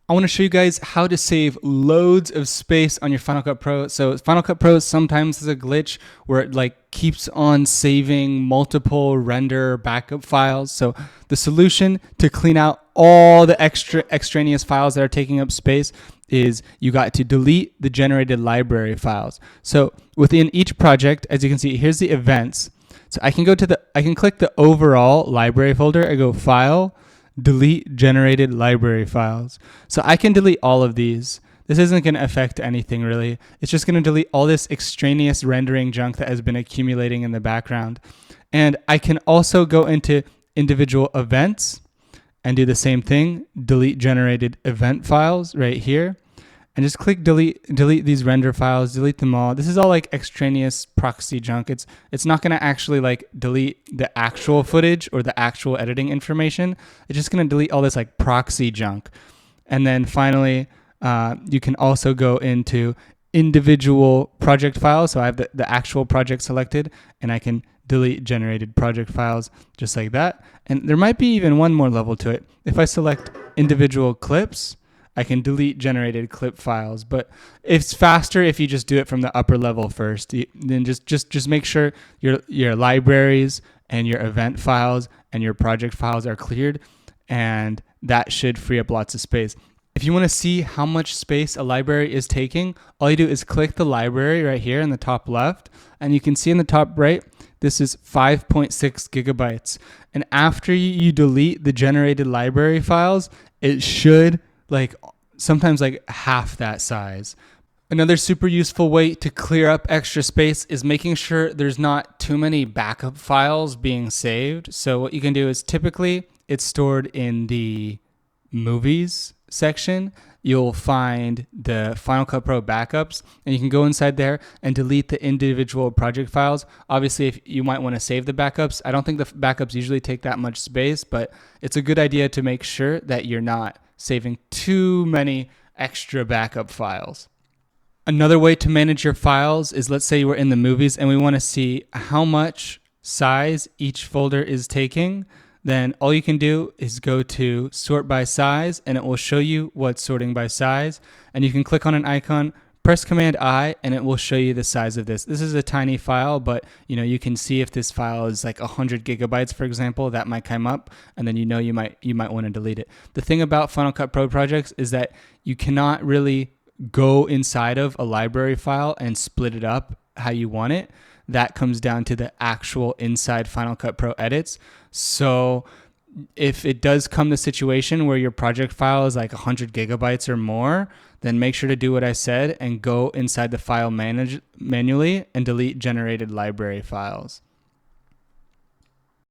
I want to show you guys how to save loads of space on your Final Cut Pro. So Final Cut Pro sometimes has a glitch where it like keeps on saving multiple render backup files. So the solution to clean out all the extraneous files that are taking up space is you got to delete the generated library files. So within each project, as you can see, here's the events. So I can click the overall library folder. I go File, delete generated library files. So I can delete all of these. This isn't going to affect anything really. It's just going to delete all this extraneous rendering junk that has been accumulating in the background. And I can also go into individual events and do the same thing, delete generated event files right here. And just click delete these render files, delete them all. This is all like extraneous proxy junk. It's not gonna actually like delete the actual footage or the actual editing information. It's just gonna delete all this like proxy junk. And then finally, you can also go into individual project files. So I have the actual project selected and I can delete generated project files just like that. And there might be even one more level to it. If I select individual clips, I can delete generated clip files, but it's faster if you just do it from the upper level first. Then just make sure your libraries and your event files and your project files are cleared, and that should free up lots of space. If you want to see how much space a library is taking, all you do is click the library right here in the top left, and you can see in the top right, this is 5.6 gigabytes. And after you delete the generated library files, it should like sometimes like half that size. Another super useful way to clear up extra space is making sure there's not too many backup files being saved. So what you can do is typically it's stored in the movies section. You'll find the Final Cut Pro backups, and you can go inside there and delete the individual project files. Obviously, if you might want to save the backups, I don't think the backups usually take that much space, but it's a good idea to make sure that you're not saving too many extra backup files. Another way to manage your files is, let's say we're in the movies and we want to see how much size each folder is taking. Then all you can do is go to sort by size, and it will show you what's sorting by size. And you can click on an icon, press Command I, and it will show you the size of this. This is a tiny file, but you can see if this file is like 100 gigabytes, for example, that might come up, and then you might want to delete it. The thing about Final Cut Pro projects is that you cannot really go inside of a library file and split it up how you want it. That comes down to the actual inside Final Cut Pro edits. So if it does come to a situation where your project file is like 100 gigabytes or more, then make sure to do what I said and go inside the file manually and delete generated library files.